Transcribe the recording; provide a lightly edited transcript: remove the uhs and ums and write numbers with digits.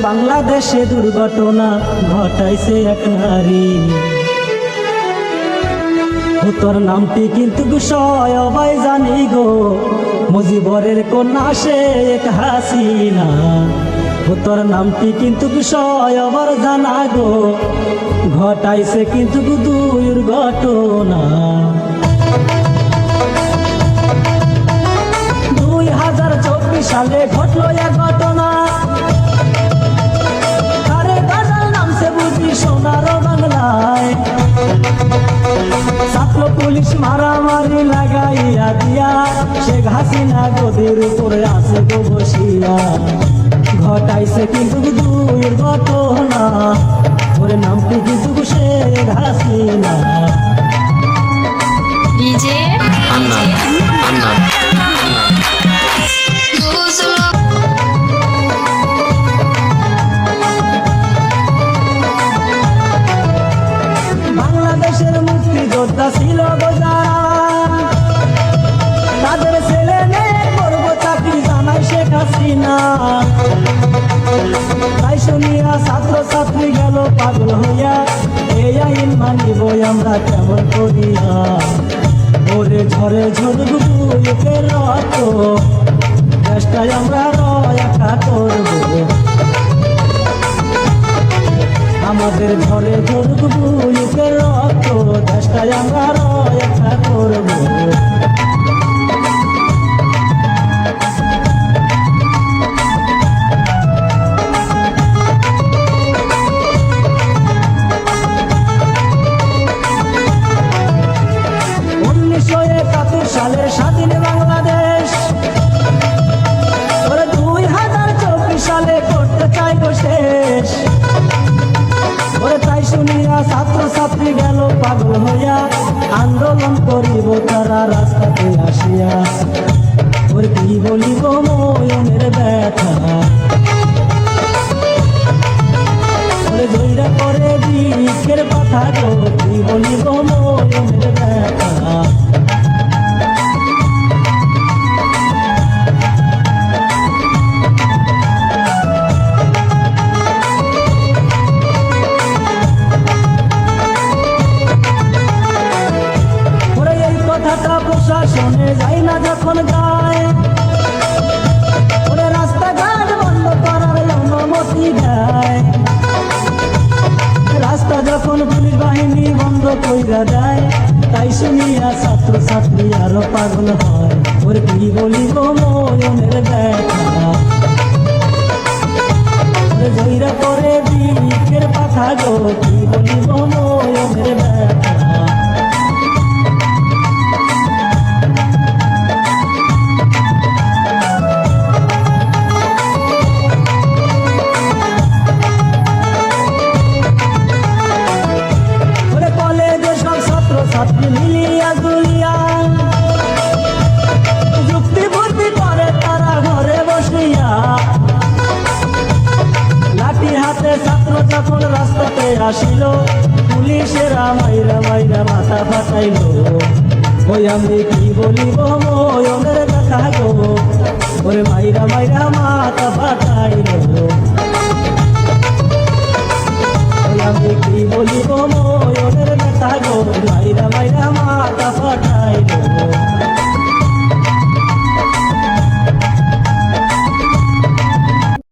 বাংলাদেশে দুর্ঘটনা ঘটাইছে এক নারী। তোর নামটি কিন্তু সবাই জানি গো, মুজিবরের কন্যা শেখ হাসিনা। তোর নামটি কিন্তু সবার জানা গো, ঘটাইছে কিন্তু দুর্ঘটনা। 2024 সালে ঘটলো এক ঘটনা, আরে গাজার নামছে বুঝি সোনার বাংলায়। ছাত্র পুলিশ মারামারি লাগাইয়া দিয়া শেখ হাসিনা গদির উপরে আছে গো বসিয়া। ঘটাইছে কিন্তু দুর্ঘটনা, ওর নামটি কিন্তু শেখ হাসিনা। ডিজে বাংলাদেশের মুক্তিযোদ্ধা ছিল গো যারা, তাদের ছেলে মেয়ে করব চাকরি জানাই শেখ হাসিনা। তাই শুনিয়া ছাত্র ছাত্রী গেল পাগল হইয়া, এই আইন মানিব আমরা কেমন করিয়া। ওরে ঝরে ঝরে বুকের রক্ত, দেশটাই আমরা রক্ষা করব। আমাদের ঝরে ঝরে বুকের রক্ত, দেশটাই আমরা রক্ষা করব। সালের স্বাধীন বাংলাদেশ 2024 সালে করতে চাই গো শেষ। ওরে তাই শুনিয়া ছাত্র ছাত্রী গেল পাগল হইয়া, আন্দোলন করিব তারা রাস্তাতে আসিয়া। ওরে কি বলিব মনের ব্যথা, ওরে জয়রা করে দিকের কথা গো, কি বলিব মনের ব্যথা। প্রশাসনে যাই না যখন যায়, ওরে রাস্তাঘাট বন্ধ করার অনুমতি দেয়। রাস্তা যখন পুলিশ বাহিনী বন্ধ কইরা দেয়, তাই শুনিয়া ছাত্র ছাত্রী আরো পাগল হয়। ওরে কি বলিব মনের ব্যথা, ওরে জয়রা করে দিকের পাঠা গো, কি বলিব মনের ব্যথা। ছাত্রী মিলিয়া গুলিয়া যুক্তি বুদ্ধি করে তারা ঘরে বসিয়া। লাঠি হাতে ছাত্র যখন রাস্তাতে আসিল, পুলিশেরা মাইরা মাইরা মাথা ফাটাইল। ওই আমি কি বলিব মনের ব্যথা গো, ওরে মাইরা মাইরা মাথা ফাটাইল।